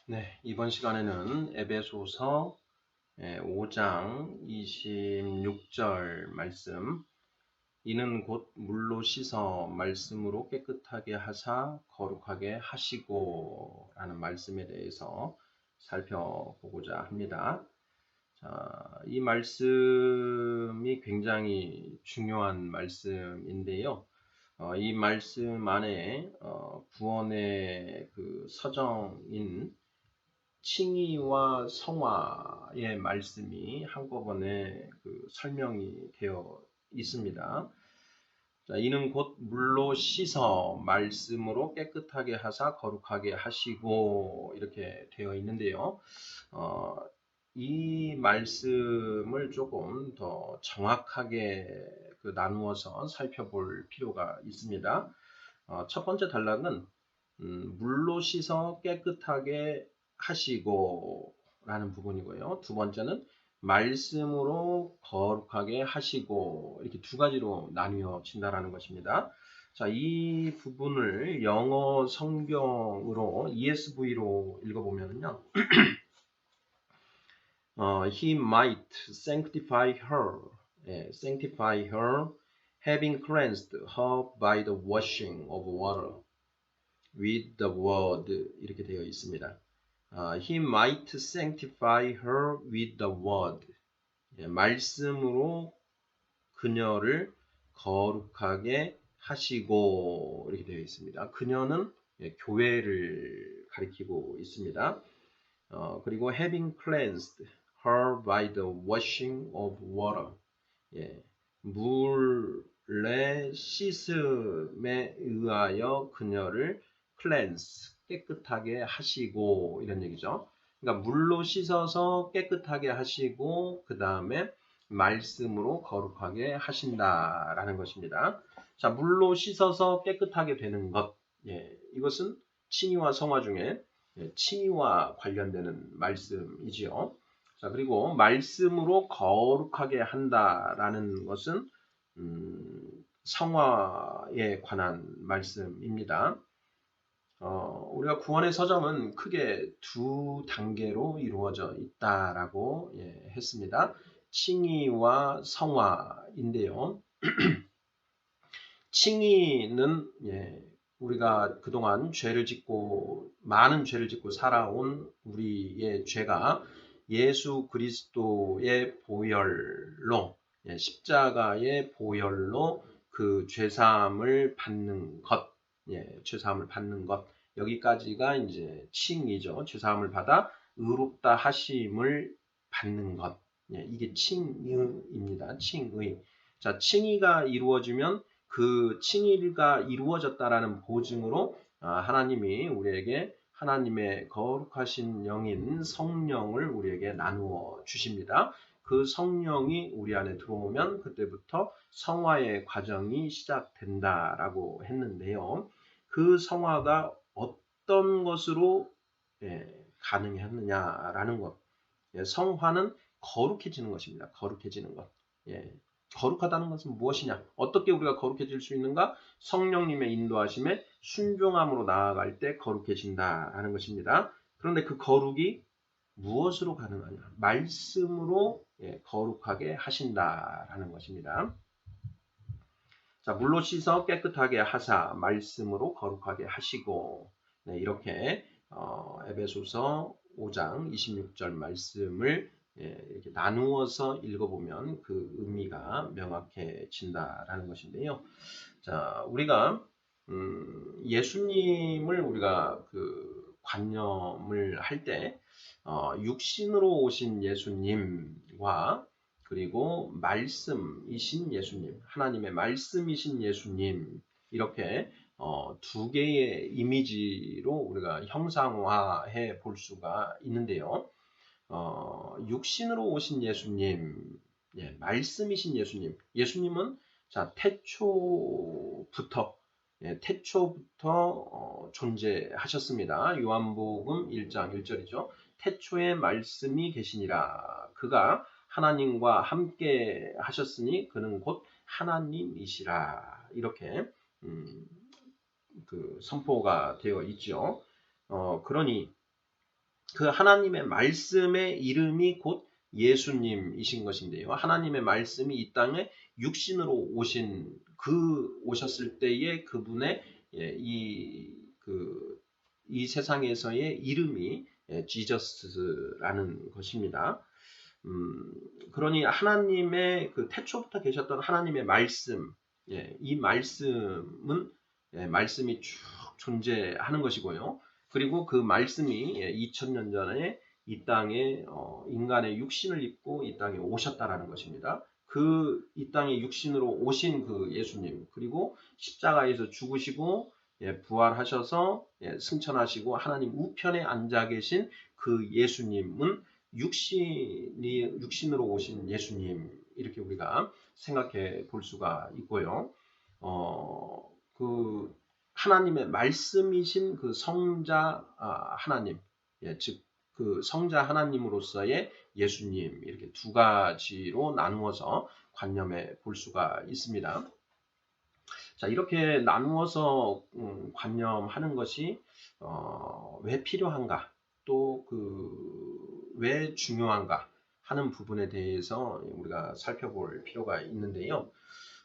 네, 이번 시간에는 에베소서 5장 26절 말씀, 이는 곧 물로 씻어 말씀으로 깨끗하게 하사 거룩하게 하시고 라는 말씀에 대해서 살펴보고자 합니다. 자, 이 말씀이 굉장히 중요한 말씀인데요. 이 말씀 안에 구원의 그 서정인 칭의와 성화의 말씀이 한꺼번에 그 설명이 되어 있습니다. 자, 이는 곧 물로 씻어 말씀으로 깨끗하게 하사 거룩하게 하시고 이렇게 되어 있는데요. 어, 이 말씀을 조금 더 정확하게 나누어서 살펴볼 필요가 있습니다. 첫 번째 단락은 물로 씻어 깨끗하게 하시고 라는 부분이고요. 두 번째는 말씀으로 거룩하게 하시고 이렇게 두 가지로 나뉘어진다라는 것입니다. 자, 이 부분을 영어 성경으로 ESV로 읽어보면요. He might sanctify her, sanctify her, having cleansed her by the washing of water with the word 이렇게 되어 있습니다. He might sanctify her with the word. 말씀으로 그녀를 거룩하게 하시고 이렇게 되어 있습니다. 그녀는 교회를 가리키고 있습니다. 그리고 having cleansed her by the washing of water. 물의 씻음에 의하여 그녀를 cleanse, 깨끗하게 하시고 이런 얘기죠. 그러니까 물로 씻어서 깨끗하게 하시고 그 다음에 말씀으로 거룩하게 하신다라는 것입니다. 자, 물로 씻어서 깨끗하게 되는 것, 이것은 칭의와 성화 중에 칭의와 관련되는 말씀이지요. 자, 그리고 말씀으로 거룩하게 한다라는 것은 성화에 관한 말씀입니다. 우리가 구원의 서정은 크게 두 단계로 이루어져 있다라고 했습니다. 칭의와 성화인데요. 칭의는 우리가 그동안 많은 죄를 짓고 살아온 우리의 죄가 예수 그리스도의 보혈로, 십자가의 보혈로 그 죄사함을 받는 것, 죄사함을 받는 것, 여기까지가 이제 칭의죠. 죄사함을 받아 의롭다 하심을 받는 것, 이게 칭의입니다. 칭의. 자, 칭의가 이루어지면 그 칭의가 이루어졌다라는 보증으로 하나님이 우리에게 하나님의 거룩하신 영인 성령을 우리에게 나누어 주십니다. 그 성령이 우리 안에 들어오면 그때부터 성화의 과정이 시작된다라고 했는데요. 그 성화가 어떤 것으로 가능했느냐라는 것. 성화는 거룩해지는 것입니다. 거룩해지는 것. 거룩하다는 것은 무엇이냐? 어떻게 우리가 거룩해질 수 있는가? 성령님의 인도하심에 순종함으로 나아갈 때 거룩해진다라는 것입니다. 그런데 그 거룩이 무엇으로 가능하냐? 말씀으로 거룩하게 하신다라는 것입니다. 자, 물로 씻어 깨끗하게 하사 말씀으로 거룩하게 하시고 이렇게 에베소서 5장 26절 말씀을 이렇게 나누어서 읽어보면 그 의미가 명확해진다라는 것인데요. 자, 우리가 예수님을 우리가 그 관념을 할 때 육신으로 오신 예수님과 그리고 말씀이신 예수님, 하나님의 말씀이신 예수님 이렇게 두 개의 이미지로 우리가 형상화해 볼 수가 있는데요. 육신으로 오신 예수님, 말씀이신 예수님, 예수님은 자 태초부터 존재하셨습니다. 요한복음 1장 1절이죠. 태초에 말씀이 계시니라. 그가 하나님과 함께 하셨으니 그는 곧 하나님이시라. 이렇게 그 선포가 되어 있죠. 그러니 그 하나님의 말씀의 이름이 곧 예수님이신 것인데요. 하나님의 말씀이 이 땅에 육신으로 오셨을 때의 그분의 이 세상에서의 이름이 지저스라는 것입니다. 그러니 하나님의 그 태초부터 계셨던 하나님의 말씀, 이 말씀은 말씀이 쭉 존재하는 것이고요. 그리고 그 말씀이 2000년 전에 이 땅에 인간의 육신을 입고 이 땅에 오셨다라는 것입니다. 이 땅에 육신으로 오신 그 예수님, 그리고 십자가에서 죽으시고 부활하셔서 승천하시고 하나님 우편에 앉아 계신 그 예수님은 육신으로 오신 예수님, 이렇게 우리가 생각해 볼 수가 있고요. 그 하나님의 말씀이신 그 성자 하나님, 즉 그 성자 하나님으로서의 예수님, 이렇게 두 가지로 나누어서 관념해 볼 수가 있습니다. 자, 이렇게 나누어서 관념하는 것이 왜 필요한가, 또 왜 중요한가 하는 부분에 대해서 우리가 살펴볼 필요가 있는데요.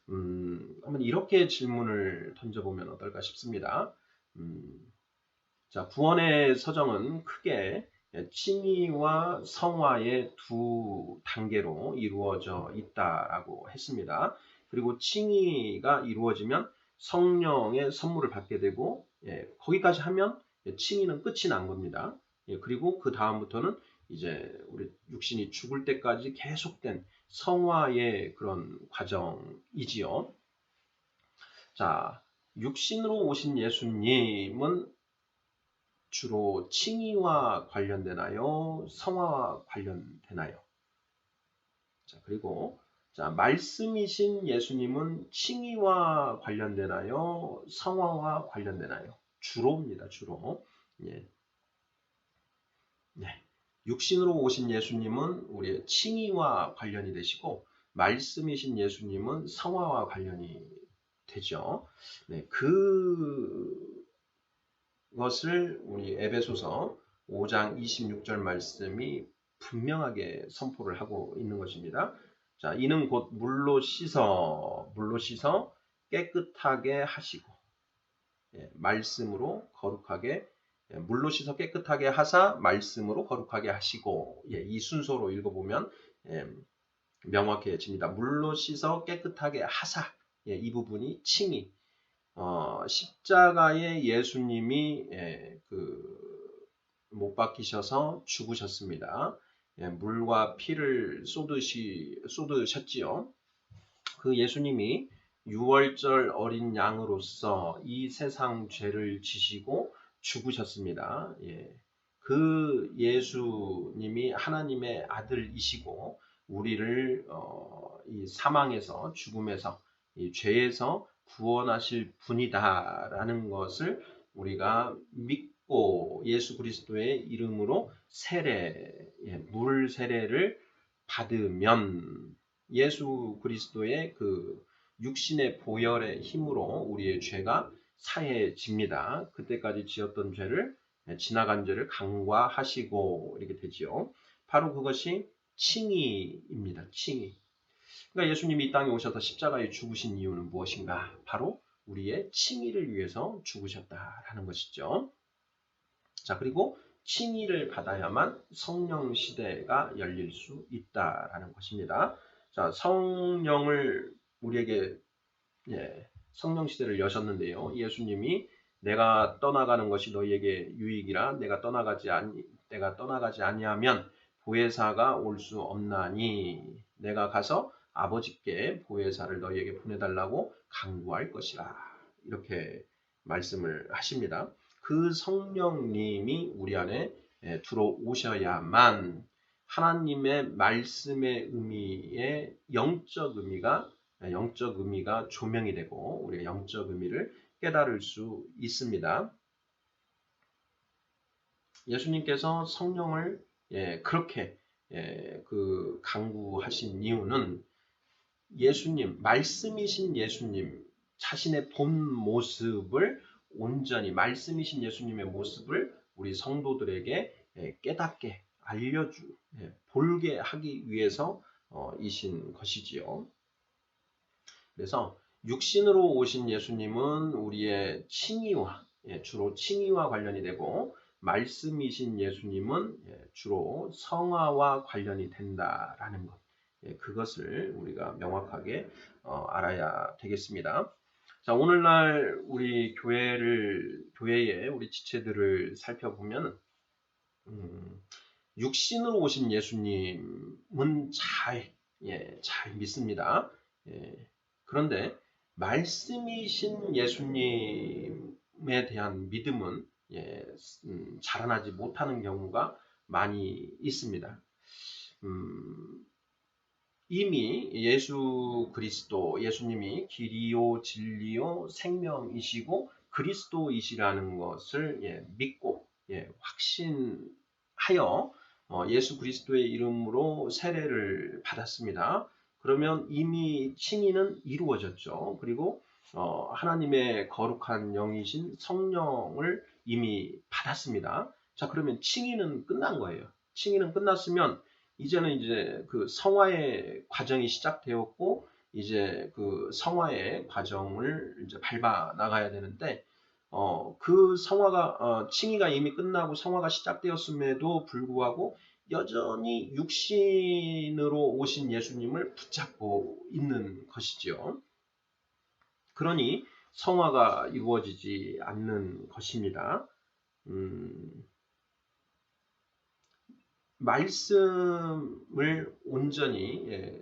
한번 이렇게 질문을 던져보면 어떨까 싶습니다. 자, 구원의 서정은 크게 칭의와 성화의 두 단계로 이루어져 있다라고 했습니다. 그리고 칭의가 이루어지면 성령의 선물을 받게 되고, 거기까지 하면 칭의는 끝이 난 겁니다. 그리고 그 다음부터는 이제 우리 육신이 죽을 때까지 계속된 성화의 그런 과정이지요. 자, 육신으로 오신 예수님은 주로 칭의와 관련되나요? 성화와 관련되나요? 자, 그리고 말씀이신 예수님은 칭의와 관련되나요? 성화와 관련되나요? 주로입니다. 주로. 예. 네. 육신으로 오신 예수님은 우리의 칭의와 관련이 되시고, 말씀이신 예수님은 성화와 관련이 되죠. 네, 그것을 우리 에베소서 5장 26절 말씀이 분명하게 선포를 하고 있는 것입니다. 자, 이는 곧 물로 씻어 깨끗하게 하시고, 말씀으로 거룩하게, 물로 씻어 깨끗하게 하사 말씀으로 거룩하게 하시고, 이 순서로 읽어보면 명확해집니다. 물로 씻어 깨끗하게 하사, 이 부분이 칭의. 십자가에 예수님이 못 박히셔서 죽으셨습니다. 물과 피를 쏟으셨지요. 그 예수님이 유월절 어린 양으로서 이 세상 죄를 지시고 죽으셨습니다. 그 예수님이 하나님의 아들이시고 우리를 이 사망에서, 죽음에서, 이 죄에서 구원하실 분이다라는 것을 우리가 믿고 예수 그리스도의 이름으로 물 세례를 받으면 예수 그리스도의 그 육신의 보혈의 힘으로 우리의 죄가 사해집니다. 그때까지 지었던 죄를, 지나간 죄를 간과하시고 이렇게 되지요. 바로 그것이 칭의입니다. 칭의. 그러니까 예수님이 이 땅에 오셔서 십자가에 죽으신 이유는 무엇인가? 바로 우리의 칭의를 위해서 죽으셨다라는 것이죠. 자, 그리고 칭의를 받아야만 성령 시대가 열릴 수 있다라는 것입니다. 자, 성령을 우리에게 성령 시대를 여셨는데요. 예수님이 내가 떠나가는 것이 너희에게 유익이라 내가 떠나가지 아니하면 보혜사가 올 수 없나니 내가 가서 아버지께 보혜사를 너희에게 보내달라고 간구할 것이라. 이렇게 말씀을 하십니다. 그 성령님이 우리 안에 들어오셔야만 하나님의 말씀의 의미의 영적 의미가 조명이 되고 우리가 영적 의미를 깨달을 수 있습니다. 예수님께서 성령을 그렇게 강구하신 이유는 말씀이신 예수님 자신의 본 모습을 온전히, 말씀이신 예수님의 모습을 우리 성도들에게 깨닫게 볼게 하기 위해서 이신 것이지요. 그래서 육신으로 오신 예수님은 우리의 칭의와 주로 칭의와 관련이 되고 말씀이신 예수님은 주로 성화와 관련이 된다라는 것. 그것을 우리가 명확하게 알아야 되겠습니다. 자, 오늘날 우리 교회의 우리 지체들을 살펴보면 육신으로 오신 예수님은 잘 믿습니다. 그런데 말씀이신 예수님에 대한 믿음은 자라나지 못하는 경우가 많이 있습니다. 이미 예수님이 길이요 진리요 생명이시고 그리스도이시라는 것을 믿고 확신하여 예수 그리스도의 이름으로 세례를 받았습니다. 그러면 이미 칭의는 이루어졌죠. 그리고 하나님의 거룩한 영이신 성령을 이미 받았습니다. 자, 그러면 칭의는 끝난 거예요. 칭의는 끝났으면 이제는 그 성화의 과정이 시작되었고 이제 그 성화의 과정을 이제 밟아 나가야 되는데 그 칭의가 이미 끝나고 성화가 시작되었음에도 불구하고 여전히 육신으로 오신 예수님을 붙잡고 있는 것이죠. 그러니 성화가 이루어지지 않는 것입니다. 말씀을 온전히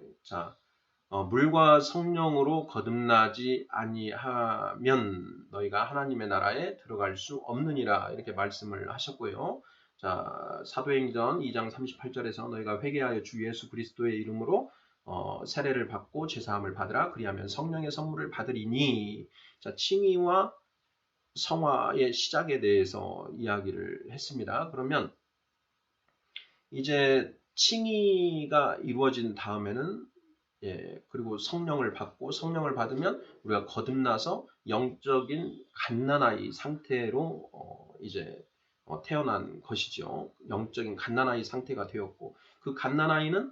물과 성령으로 거듭나지 아니하면 너희가 하나님의 나라에 들어갈 수 없느니라 이렇게 말씀을 하셨고요. 자, 사도행전 2장 38절에서 너희가 회개하여 주 예수 그리스도의 이름으로 세례를 받고 제사함을 받으라 그리하면 성령의 선물을 받으리니. 자, 칭의와 성화의 시작에 대해서 이야기를 했습니다. 그러면 이제 칭의가 이루어진 다음에는 그리고 성령을 받으면 우리가 거듭나서 영적인 갓난아이 상태로 이제 태어난 것이죠. 영적인 갓난아이 상태가 되었고 그 갓난아이는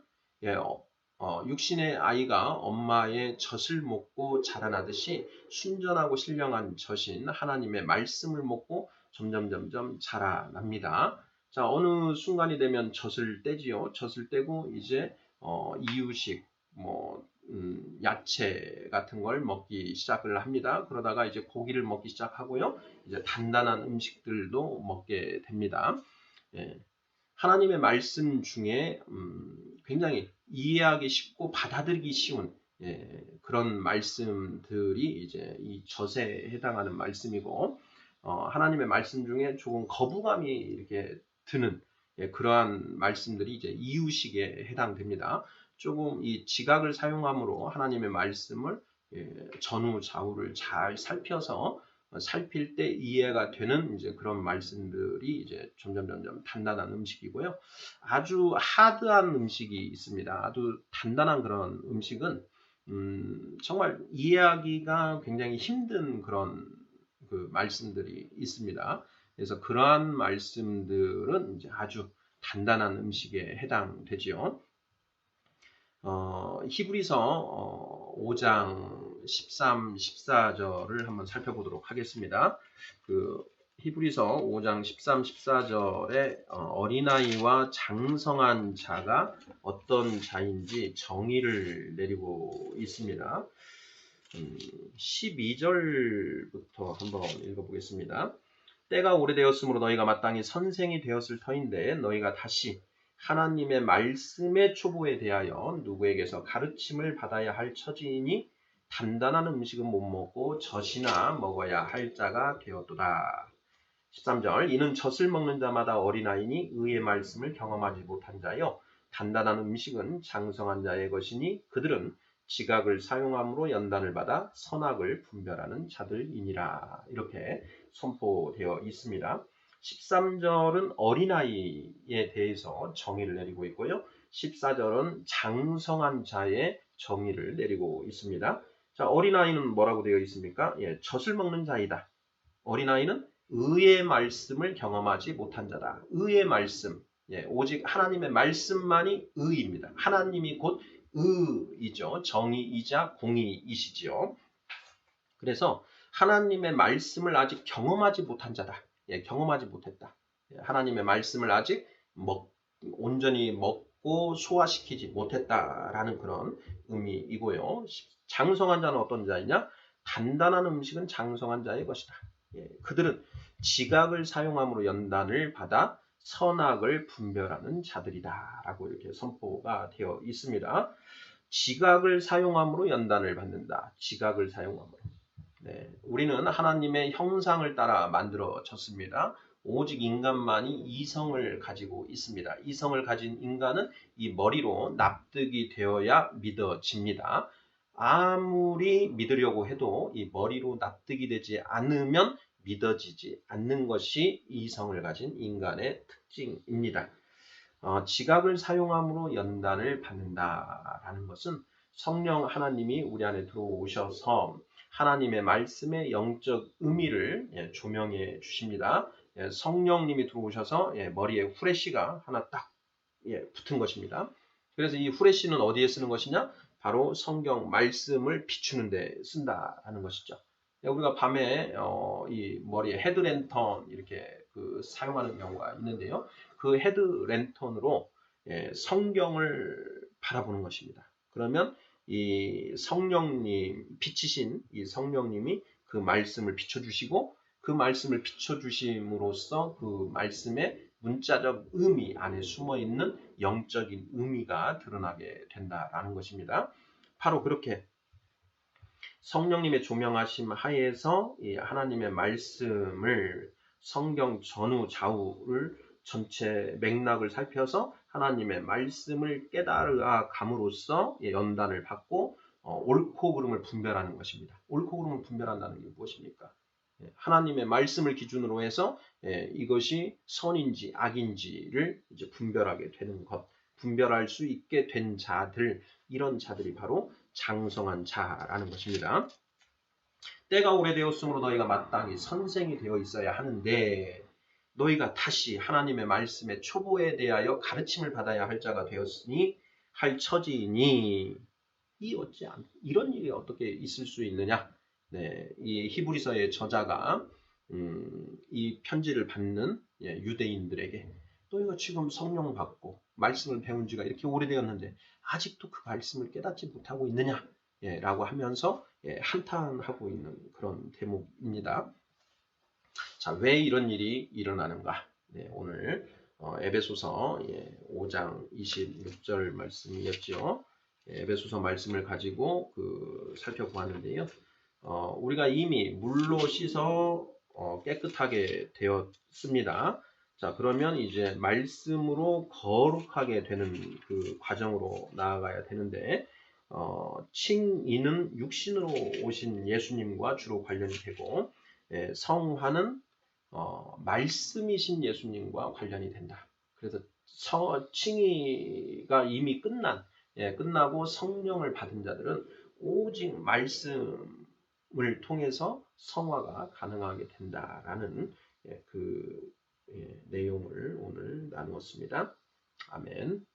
육신의 아이가 엄마의 젖을 먹고 자라나듯이 순전하고 신령한 젖인 하나님의 말씀을 먹고 점점 자라납니다. 자, 어느 순간이 되면 젖을 떼지요. 젖을 떼고 이제 이유식, 야채 같은 걸 먹기 시작을 합니다. 그러다가 이제 고기를 먹기 시작하고요. 이제 단단한 음식들도 먹게 됩니다. 하나님의 말씀 중에 굉장히 이해하기 쉽고 받아들이기 쉬운 그런 말씀들이 이제 이 젖에 해당하는 말씀이고 하나님의 말씀 중에 조금 거부감이 이렇게 드는 그러한 말씀들이 이제 이유식에 해당됩니다. 조금 이 지각을 사용함으로 하나님의 말씀을 전후 좌우를 잘 살펴서 살필 때 이해가 되는 이제 그런 말씀들이 이제 점점 단단한 음식이고요. 아주 하드한 음식이 있습니다. 아주 단단한 그런 음식은 정말 이해하기가 굉장히 힘든 그런 그 말씀들이 있습니다. 그래서 그러한 말씀들은 이제 아주 단단한 음식에 해당되지요. 히브리서 5장 13, 14절을 한번 살펴보도록 하겠습니다. 그 히브리서 5장 13, 14절에 어린아이와 장성한 자가 어떤 자인지 정의를 내리고 있습니다. 12절부터 한번 읽어보겠습니다. 때가 오래되었으므로 너희가 마땅히 선생이 되었을 터인데 너희가 다시 하나님의 말씀의 초보에 대하여 누구에게서 가르침을 받아야 할 처지이니 단단한 음식은 못 먹고 젖이나 먹어야 할 자가 되었도다. 13절 이는 젖을 먹는 자마다 어린아이니 의의 말씀을 경험하지 못한 자여 단단한 음식은 장성한 자의 것이니 그들은 지각을 사용함으로 연단을 받아 선악을 분별하는 자들이니라. 이렇게 선포되어 있습니다. 13절은 어린아이에 대해서 정의를 내리고 있고요. 14절은 장성한 자의 정의를 내리고 있습니다. 자, 어린아이는 뭐라고 되어 있습니까? 젖을 먹는 자이다. 어린아이는 의의 말씀을 경험하지 못한 자다. 의의 말씀, 오직 하나님의 말씀만이 의입니다. 하나님이 곧 의이죠. 정의이자 공의이시지요. 그래서 하나님의 말씀을 아직 경험하지 못한 자다. 경험하지 못했다. 하나님의 말씀을 아직 온전히 먹고 소화시키지 못했다라는 그런 의미이고요. 장성한 자는 어떤 자이냐? 단단한 음식은 장성한 자의 것이다. 그들은 지각을 사용함으로 연단을 받아 선악을 분별하는 자들이다. 라고 이렇게 선포가 되어 있습니다. 지각을 사용함으로 연단을 받는다. 지각을 사용함으로. 우리는 하나님의 형상을 따라 만들어졌습니다. 오직 인간만이 이성을 가지고 있습니다. 이성을 가진 인간은 이 머리로 납득이 되어야 믿어집니다. 아무리 믿으려고 해도 이 머리로 납득이 되지 않으면 믿어지지 않는 것이 이성을 가진 인간의 특징입니다. 지각을 사용함으로 연단을 받는다라는 것은 성령 하나님이 우리 안에 들어오셔서 하나님의 말씀의 영적 의미를 조명해 주십니다. 성령님이 들어오셔서 머리에 후레쉬가 하나 딱 붙은 것입니다. 그래서 이 후레쉬는 어디에 쓰는 것이냐? 바로 성경 말씀을 비추는 데 쓴다라는 것이죠. 우리가 밤에 이 머리에 헤드랜턴 이렇게 사용하는 경우가 있는데요. 그 헤드랜턴으로 성경을 바라보는 것입니다. 그러면 이 성령님, 비치신 이 성령님이 그 말씀을 비춰주시고 그 말씀을 비춰주심으로써 그 말씀의 문자적 의미 안에 숨어있는 영적인 의미가 드러나게 된다라는 것입니다. 바로 그렇게 성령님의 조명하심 하에서 이 하나님의 말씀을 성경 전후 좌우를 전체 맥락을 살펴서 하나님의 말씀을 깨달아 감으로써 연단을 받고 옳고 그름을 분별하는 것입니다. 옳고 그름을 분별한다는 게 무엇입니까? 하나님의 말씀을 기준으로 해서 이것이 선인지 악인지를 이제 분별하게 되는 것, 분별할 수 있게 된 자들, 이런 자들이 바로 장성한 자라는 것입니다. 때가 오래되었으므로 너희가 마땅히 선생이 되어 있어야 하는데 너희가 다시 하나님의 말씀의 초보에 대하여 가르침을 받아야 할 자가 되었으니 할 처지이니 이런 일이 어떻게 있을 수 있느냐? 이 히브리서의 저자가 이 편지를 받는 유대인들에게 너희가 지금 성령 받고 말씀을 배운 지가 이렇게 오래되었는데 아직도 그 말씀을 깨닫지 못하고 있느냐? 라고 하면서 한탄하고 있는 그런 대목입니다. 자, 왜 이런 일이 일어나는가? 오늘 에베소서 5장 26절 말씀이었죠. 에베소서 말씀을 가지고 살펴보았는데요. 우리가 이미 물로 씻어 깨끗하게 되었습니다. 자, 그러면 이제 말씀으로 거룩하게 되는 그 과정으로 나아가야 되는데 칭의는 육신으로 오신 예수님과 주로 관련이 되고 성화는 말씀이신 예수님과 관련이 된다. 그래서 칭의가 이미 끝나고 성령을 받은 자들은 오직 말씀을 통해서 성화가 가능하게 된다라는 내용을 오늘 나누었습니다. 아멘.